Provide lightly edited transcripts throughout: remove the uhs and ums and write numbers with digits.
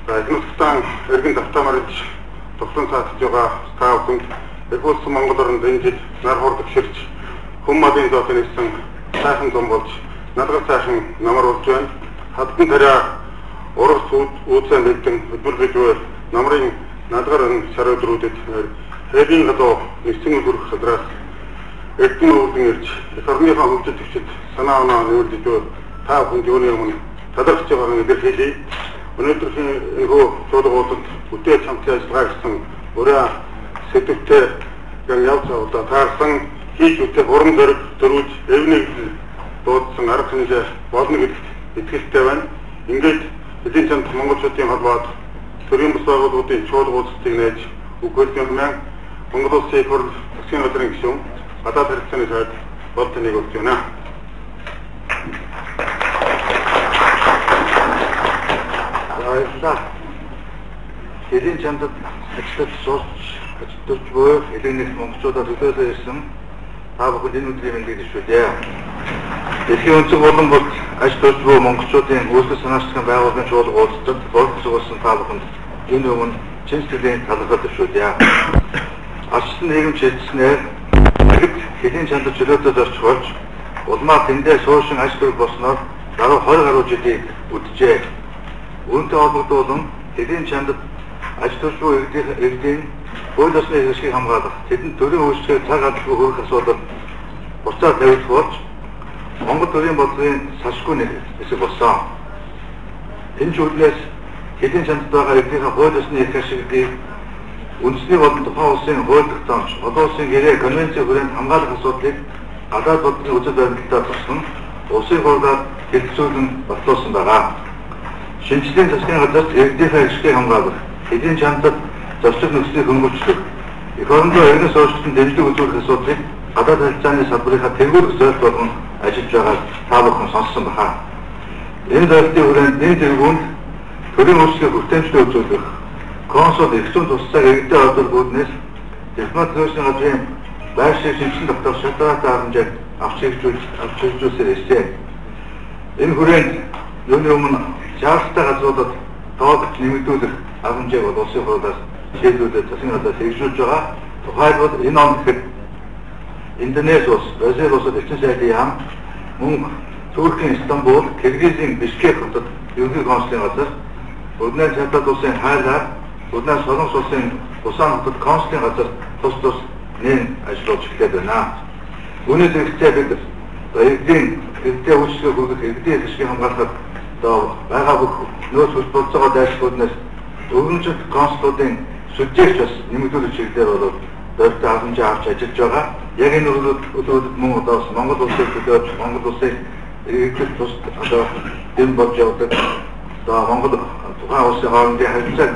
Илмстан эргэн давтамарч тогтсон цаатж байгаа та бүхэнд их улсын Монгол орнд энэ жил нар хурд төвширч хүмүүмийн зоотой нэгсэн сайхан зам болж надад сайхан намар болж байна. Хатан тариа урагс үүдсэн бэлдэн өдөр бидвэр намрын надгаар шар өдрүүдэд хэдийн гадуу нэгэн өдрөх садраас эрдэнэ үүдэн ирж их орныхаа хөгжил төвчд санаа оноо нүүлдэж та бүхэнд юуны өмнө талархж байгаа гэдэр хэлье. Өнөөдрийн энэхүү чуулгуудад бүтээл хамтын ажиллагаа гэсэн өрөө сэдвтэй явж байгаа таарсан хийж үтэх уран зориг төрүүлж эвнийг дуудсан арга хэмжээ болно гэдэгт итгэлтэй байна. Ингээд эдийн засгийн монголчуудын холбоод төрийн бас байгууллагуудын чуулгуудыг нээж үгүйсгэн маань Монгол улсын их хурл засгийн газрын гишүүн гадаад харилцааны сайд болтоныг өгч байна. Эдийн чамдад ажиллаж сурч буй элэгнээс монголчуудад төлөөлөө ирсэн та бүхэнд энэ өдрийн мэндийг хүсвэ. Дэлхийн өнцөг болон бүрт аж төрж буй монголчуудын үйлдэл санаачлагын байгууллагын чуулгуудад боловсруулсан та бүхэнд энэ өмнө чин сэтгэлийн талархал хүсвэ. Арчсан нийгэм чиглэснээр эдийн чамдад чөлөөтэй зорч болж улмаа тэндээ суушин аж төрөх болсноор даруй 20 гаруй жилийг үджээ. Үүнтэй холбогдуулан эдийн чамдад аж төрж буй иргэдийн хууль ёсны хэрэгслийг хамгаалах, тэдэнд төрийн үйлчлэгээр цаг хадгалгүй хөрөх асуудал буцаад тавьж болж Монгол төрийн бодлогын салшгүй нэг хэсэг болсон. Энэ чиглэлээс эдийн чамдад байгаа иргэдийн хууль ёсны хэрэгслийг үндэсний болон тухайн улсын хууль тогтоомж, олон улсын гэрээ конвенцийн хүрээнд хамгаалах асуудлыг гадаад бодлогын үзэл баримталтаар тусган улсын хурлаар хэлэлцүүлэн батлуулсан байгаа. Шинжлэлийн засгийн газарт иргэдийн хэрэгслийг хамгаалах, эдийн чамдад зорчиг нөхцөлийг хөнгөлчлөх, эх орондоо иргэн суурьшилтанд дэмжлэг үзүүлэх асуудлыг гадаад харилцааны салбарынхаа тэргүүр зорилт болгон ажиллаж байгааг та бүхэн сонссон байна. Энэ зорилтын хүрээнд энэ тэргүүнд төрийн үйлчлэгийг хүртээмжлэг үзүүлэх, консул их зүйн тусцааг иргэдэд олдуулгууднаас дипломат зөвшөөрлийн газрын байр суурь шинжилэн тогтоох шалтгаантай хэмжээг авч хэрэгжүүлсээр ирсэн. Энэ хүрээнд юуны өмнө шаардлагатай газруудад тоолж нэмэгдүүлэх арга хэмжээг бол улсын хурлаас шийдвэрлээд засгийн газраас хэрэгжүүлж байгаа. Тухайлбал энэ он гэхэд Индонез улс, Бразил улсад элчин сайдын яам, мөн Туркийн Стамбул, Киргизийн Бишкек хотод ерөнхий консулын газар, Уднаас Хятад улсын Хайлаар, Уднаас Солонгос улсын Усан хотод консулын газар тус нээн ажиллаж эхлэв байна. Үүний зэрэгцээ бид иргэдийн үйлчлэгийг хүргэх, иргэдийн хэрэгслийг хамгаалахад байгаа бүх нөөц хөтөлбөрцөөгөө дайралтууднаас өргөмжлөлт консулуудын сүлжээгч бас нэмэгдүүлэх чиглэлээр бол зорилттой арга хэмжээ авч ажиллаж байгаа. Яг энэ өдрүүдэд мөн одоо Монгол улсыг төлөөж Монгол улсыг иргэдэд тус одоо дэм болж явдаг Монгол тухайн улсын хоорондын харилцааг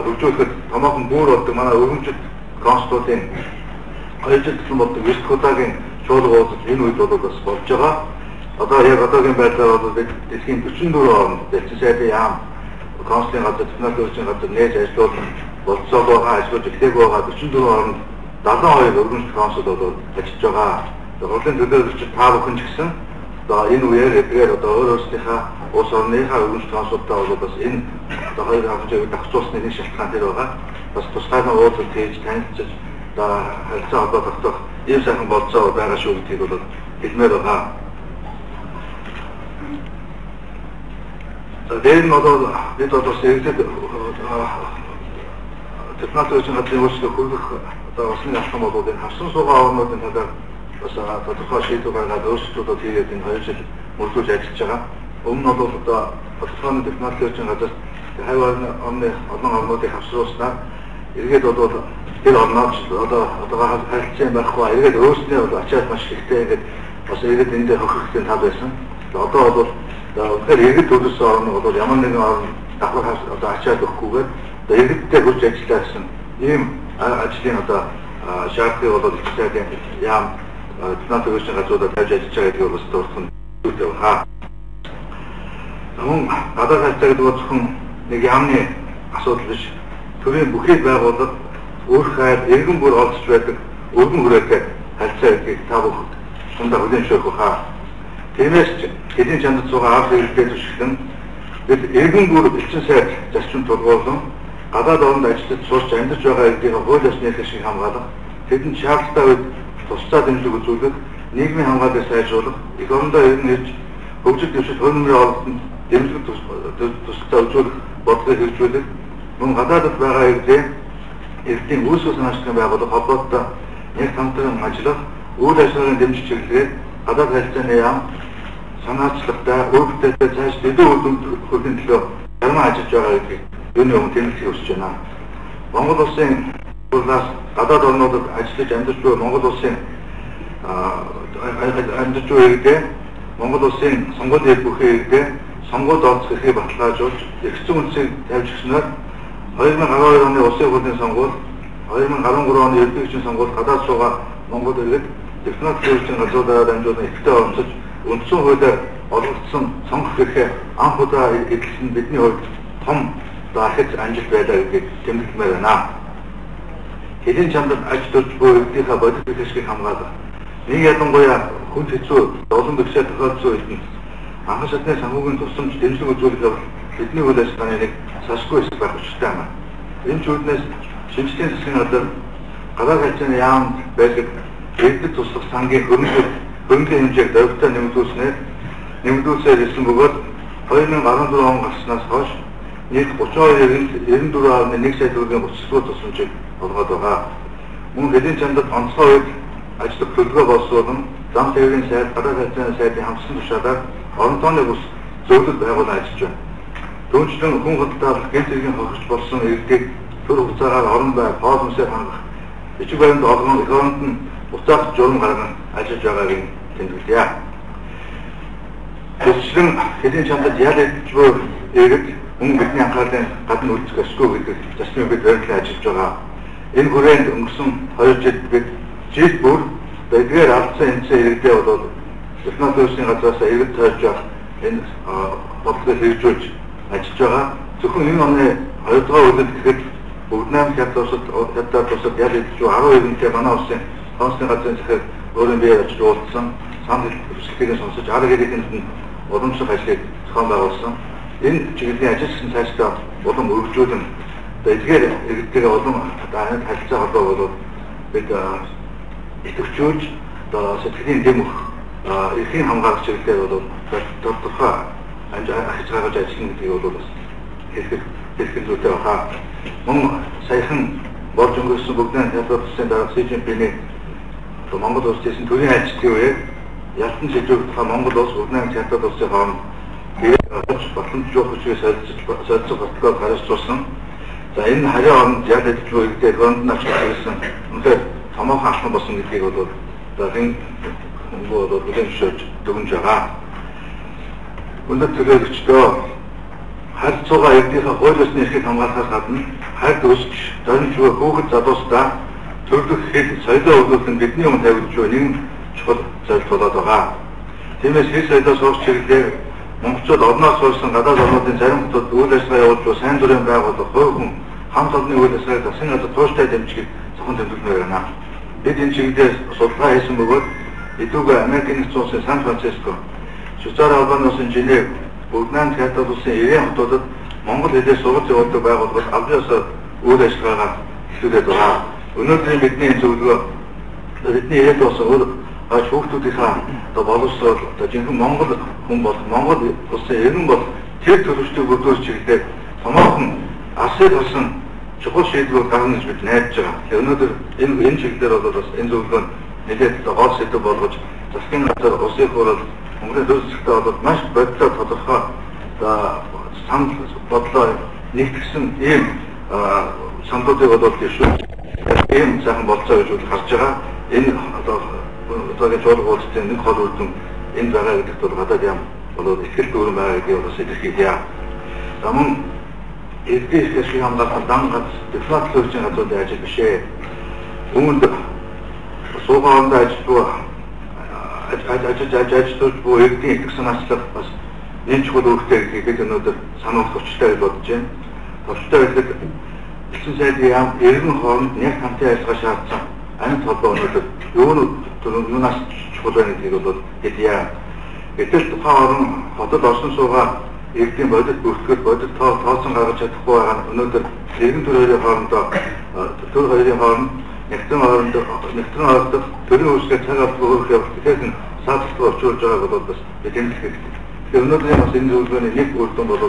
хөгжүүлэхэд томоохон бүр болдог манай өргөмжлөлт консулуудын ажилтсан болдог эрт удаагийн чуулгуудад энэ үед бол бас болж байгаа. Одоо яг одоогийн байдлаар бол дэлхийн 44 орнд элчин сайдын яам, консулын газар, дипломат зөвшөөрлийн газар нээж ажиллуулах болцоо байгаа, ажиллаж эхлэегүй байгаа 44 орнд 72 өргөмжлөлт консул бол ажиллаж байгаа. Хурлын төлөөлөгч та бүхэн ч гэсэн одоо энэ үеэр эдгээр одоо өөрсдийнхээ улс орныхаа өргөмжлөлт консултаа бол бас энэ одоо хоёр хэмжээг давхцуулсны нэг шалтгаан дээр байгаа. Бас тусгай уулзалт хийж танилцж одоо харилцаа холбоо тогтоох ийм сайхан болцоо байгаа шүү гэдгийг бол хэлмээр байгаа. Дээр нь одоо бид одоо иргэдэд дипломат зөвшөөрлийн газрын үйлчлэг хүргэх одоо усны алхам бол энэ хавсан суугаа орнуудын талаар бас тодорхой шийдвэр гаргаад өөрсдөө тэгээд энэ 2 жил мөрдүүлж ажиллаж байгаа. Өмнө нь бол одоо тодорхой дипломат зөвшөөрлийн газар хайван орны олон орнуудыг хавсруулснаар иргэд бол тэр орнооч одоо харилцаа байхгүй иргэд өөрсдөө бол ачаад маш ихтэй ингээд бас иргэд энд хохирлын тал байсан. Одоо бол тэгэхээр иргэд төлөвсөн орн бол ямар нэгэн орн давхар одоо ачаад өгөхгүйгээр иргэдтэй хүрч ажиллаа гэсэн ийм ажлын одоо шаардлагыг бол ихтэй яам дипломат зөвшөөрлийн газруудад тавьж ажиллаж байгаа гэдгийг бас дурдсан үү хаа. Мөн гадаад харилцаа гэдэг бол зөвхөн нэг яамны асуудал биш. Төрийн бүхий байгууллага өөрхөн иргэн бүр олдож байдаг өргөн хүрээтэй харилцаа гэдгийг та бүхэн сундаа хүлээн хаа. Тиймээс эдийн чамдад суугаа арга хэрэглээ зөвшөөрөн бид иргэн бүр элчин сайд эрчим тулгуурлан гадаад оронд ажиллаж сурч амьдарч байгаа иргэдийн хууль ёсны эрх шиг хамгаалах, тэдэнд шаардлагатай үед тусдаа дэмжлэг үзүүлэх, нийгмийн хамгааллыг сайжруулах, эх орондоо иргэн ирж хөгжил дэвшил хөрөнгө мөрийн ололтод дэмжлэг тусдаа үзүүлэх бодлогыг хэрэгжүүлэх, мөн гадаадд байгаа иргэдийн үүсвэр санаачлагын байгууллага холбоотой нэг хамтран ажиллах, үйл ажиллагааны дэмжих чиглэлээр гадаад харилцааны яам санаачлагтай өөртөө цааш дэдэн хөдөлгөөний төлөө ярмаа ажиллаж байгаа гэдгийг юуны өмнө тэмдэглэж өсөж байна. Монгол улсын улсаас гадаад орнуудад ажиллаж амьдарч буй Монгол улсын амьдарч буй иргэдээ Монгол улсын сонгуулийн бүхий иргэдээ сонгуульд оролцох эрхийг баталгаажуулж эрх зүйн үндсийг тавьж өгснөөр 2012 оны улсын хурлын сонгуул, 2013 оны ерөнхий нэгжийн сонгуульд гадаад суугаа Монгол иргэд дипломат зөвлөлийн газруудаараа дамжуулан ихтэй оролцож үндсэн хуулиар олгогдсон сонгох эрхээ анх удаа эзэлсэн бидний хувьд том дахиж амжилт байлаа гэдгийг тэмдэглэмээр байна. Хэдийн чамдад аж төрж буй иргэдийнхээ бодит хэлшгийг хамгаалах, нэг ялангуяа хүнд хэцүү олон бэрхшээл тохиолдсон үед анхан шатны санхүүгийн тусламж дэмжлэг үзүүлэх явдал бидний үйл ажиллагааны нэг сашгүй хэсэг байх учиртай байна. Энэ ч үүднээс шинжлэхийн засгийн газар гадаад харилцааны яамд байдаг иргэдэд туслах сангийн хөрөнгөний хэмжээг довгтой нэмэгдүүлсээр ирсэн бөгөөд 2014 он гарснаас хойш нийт 32.94 сая төгрөгийн буцалтгүй тусламжийг олгоод байгаа. Мөн хэдийн чамдад онцгой үед ажлын төлөвлөгөө боловсруулан зам тээврийн сайд, гадаад харилцааны сайдын хамтсан тушаалаар орон тооны бус зөвлөлд байгуулан ажиллаж байна. Түүнчлэн хүн хөдөлтөөр гэнт хэргийн хохирч болсон иргэдийг төр хугацаагаар орон бай, хоол хүнсээр хангах, бичиг баримт олгон эх оронд нь буцаах журам гарган ажиллаж байгааг тэмдэглэе. Тэсчлэн хэдийн чамдад ял идэж буй иргэд мөн бидний анхаарлын гадна үлдэх ёсгүй гэдэг засгийн бид баримтлан ажиллаж байгаа. Энэ хүрээнд өнгөрсөн 2 жил бид жил бүр эдгээр алдсан энэсээ иргэдээ болоод дипломат зөвлөлийн газраас иргэд тойрж байгаа энэ бодлогыг хэрэгжүүлж ажиллаж байгаа. Зөвхөн энэ оны 2 дугаар үеэд гэхэд бүгд найм хятад тусад ял идэж буй 12-ний манай улсын консулын газрын захирал өөрийн биеэ очиж уулзсан, санал хүсэлтийг сонсож арга хэрэгэнд нь уламжлах ажлыг зохион байгуулсан. Энэ чиглэлийн ажил гэсэн цаашдаа улам өргөжүүлэн эдгээр иргэдтэй улам харилцаа холбоо болоод бид идэвхжүүлж сэтгэлийн дэм өгөх эрхийн хамгаалах чиглэлээр болоод тодорхой ахиж гаргаж ажиллана гэдгийг бол бас хэлэх зүйтэй байна. Мөн саяхан болж өнгөрсөн бүгдийн хятад улсын дарга Си Цзиньпиний Монгол улсын төрийн ажилтны үеэр ялтан шилжүүлэх тухай Монгол улс бүгдийн хятад улсын хооронд батламж жоох хүчээр солилцох протокол гаргажуулсан. За энэ хариу оронд ял идэж буй иргэдээ хөөнд нь авч ирсэн үнээр томоохон алхам болсон гэдгийг бол энэ бол бүлээн зөвшөөрж дүгнж байгаа. Өндөр төлөөлөгчдөө харилцаагаа иргэдийнхээ хууль ёсны эрхийг хамгаалахаас гадна хайр өсч зоримж буй хүүхэд залуусдаа төрлөх хэл соёлоо өгүүлэх нь бидний өмнө тавигдж буй нэгэн чухал зорилт болоод байгаа. Тиймээс хэл соёлоо сурах чиглэлээр монголчууд орноос сурсан гадаад орнуудын зарим хотод үйл ажиллагаа явуулж буй сайн дурын байгууллага, хувь хүн хамт олонны үйл ажиллагааг засгийн газар тууштай дэмжихийг зөвхөн тэмдэглэмээр байна. Бид энэ чиглэлээр судалгаа хийсэн бөгөөд идүүгээ Америкийн нэгдсэн улсын Сан Франциско, Швейцарын албаны улсын Женев, Бүгднайм хятад улсын 90 хотуудад монгол хэлээр сургалт явуулдаг байгууллагууд албан ёсоор үйл ажиллагаагаа эхлүүлээд байгаа. Өнөөдрийн бидний зөвлөгөө бидний ирээд болсон хүүхдүүдийнхээ боловсрол жинхэнэ монгол хүн бол монгол улсын иргэн бол тэр төлөвчдийг өдөрч чиглэлээр томоохон асыг болсон чухал шийдвэрүүд гаргана гэж бид найдаж байгаа. Тэгэхээр өнөөдөр энэ чиглэлээр бол бас энэ зөвлөгөө нь нэлээд гол сэдв болгож засгийн газар улсын хурал Монголын төлөвлөлтөд бол маш бодиттой тодорхой санал бодлоо нэгтгэсэн ийм саналуудыг бол тийшүү ийм сайхан болцоо гэж харж байгаа. Энэ одоогийн жуулга уулзалтын нэг хол үрдэн энэ байгаа гэдэгт бол гадаад яам болоод ихтгэл дүүрэн байгаа гэдгийг бас илэрхийлье. За мөн эрдээ их хэсгийг хамгаалах дан гац дипломат төлөвчийн газруудын ажил биш ээ. Үүнд суугаанд ажиллаж буй эрдийн итгэх санаачлах бас энэ чухал үүрэгтэй гэдгийг бид өнөөдөр сануулах учиртай гэж бодож байна. Товчтой байдлаар элчин сайдын яам эргэн хооронд нэг хамтын ажиллагаа шаардсан амьд холбоо өнөөдөр юунаас чухал байна гэдгийг бол хэлье. Гэтэл тухайн орон хотод орсон суугаа иргэдийн бодит бүртгэл бодит тооцон гаргаж чадахгүй байгаа нь өнөөдөр иргэн төр хоёрын хоорондоо төр хоёрын хооронд нэгэн хоорондох төрийн үйлчлэгээ цаг алдгүй хөрөх явдал тэгэхээр сааталтгүй орчуулж байгааг бол бас тэмдэглэх хэрэгтэй. Тэгэхээр өнөөдөр бас энэ зөвлөгөөний нэг үр дүн бол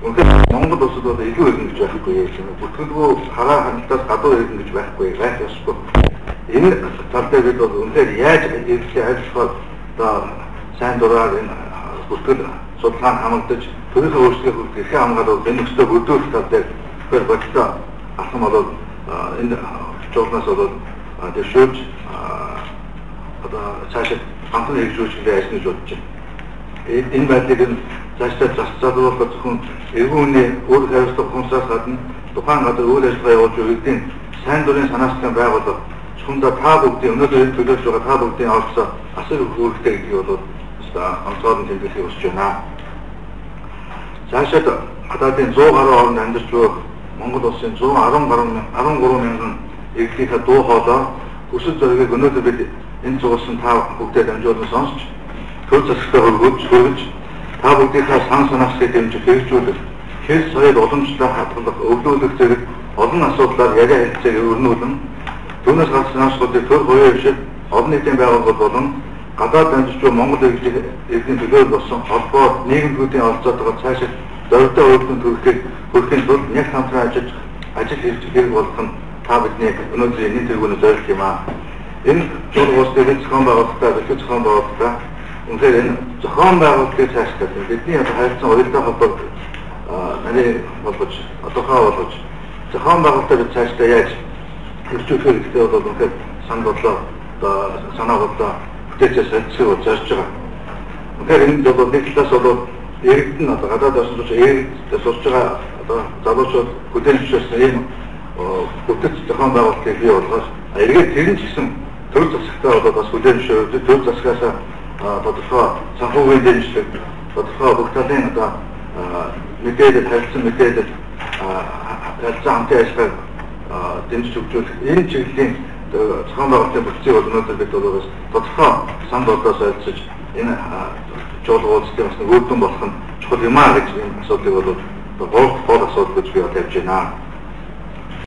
үнэхээр Монгол улсад бол илүү иргэн гэж байхгүй юм. Бүртгэлгүй хараа хандлаас гадуур иргэн гэж байхгүй байх ёсгүй. Энэ тал дээр бид бол үнэхээр яаж иргэдээ ажиллахаар одоо сайн дураар энэ бүртгэл судалгаанд хамрагдаж төрийнхөө өөрчлөлт хүргэх эрхээ хамгаалал энэ өстой хөдөлгөх тал дээр тэр бодтой алхам бол энэ журнаас бол дэвшүүлж одоо цаашаа хамтран хэрэгжүүлэх ажил гэж бодож байна. Энэ байдлыг цаашдаа засалруулах зөвхөн эргэн үний үр хариуцлага хүнсээс гадна тухайн газар үйл ажиллагаа явуулж иргэдийн сайн дурын санаачлагын байгууллага чухамдаа та бүгдийн өнөөдөр төлөвлөж байгаа та бүгдийн оролцоо асар их үүрэгтэй гэдгийг бол онцгой тэмдэглэхийг хүсэж байна. Цаашид гадаадын 100 гаруй орнд амьдарч буй Монгол улсын 113 мянган иргэдийнхээ дуу хоолой хүсэл зоригийг өнөөдөр бид энэ зурсан та бүгдээ дамжуулан сонсч төр засагтай хөргөж та бүгдийнхээ сан санаачлагыг дэмжих хэрэгжүүлэх хэл соёл уламжлалаа хадгалах өвлүүлэх зэрэг олон асуудлаар яриа хэлцээг өрнүүлэн түүнээс гарсан асуудлыг төр буюу хвшил олон нийтийн байгууллагууд болон гадаад амьдарч буй Монгол иргэдийн төлөөлөл болсон холбоо нийгэмдүүдийн оролцоотойгоо цаашид зоригтой үйлдвэрлэлийн төрхийг тулд нэг хамтран ажил хийж хэрэг болох нь та бидний өнөөдрийн нийт тэргүүний зорилго юм аа. Энэ журам улс төрийн зохион байгуулалтаа зөвхөн зохион байгуулалтаа үнэхээр энэ зохион байгуулалтыг цаашлах бидний харилцан уялдаа холбоог нарийн болгож одоохоо болгож зохион байгуулалтаа бид цаашдаа яаж хэрэгжүүлэх хэрэгтэй бол үнэхээр санал бодлоо санаа бодлоо бүтээчээс хэлцэх бол зарж байгаа. Тэгэхээр энэ бол нэг талаас бол иргэд нь одоо гадаад орсолж иргэд сурч байгаа одоо залуучууд бүтээн зөвшөөрсөн ийм бүтэц зохион байгуулалтыг бий болгож эргээд тэр нь ч гэсэн төр засагтаа одоо бас бүтээн зөвшөөрөж төр засгаас тодорхой санхүүгийн дэмжлэг тодорхой бүх талын одоо мэдээлэл харилцан мэдээлэл харилцан хамтын ажиллагааг дэмжиж өгчүүл энэ чиглэлийн зохион байгуулалтын бүтцийг бол өнөөдөр бид бол тодорхой санал бодлоос ойлцож энэ жуулгууд системээс үр дүн болох нь чухал юм аа гэж энэ асуудлыг бол гол асуудал гэж би бодож байна.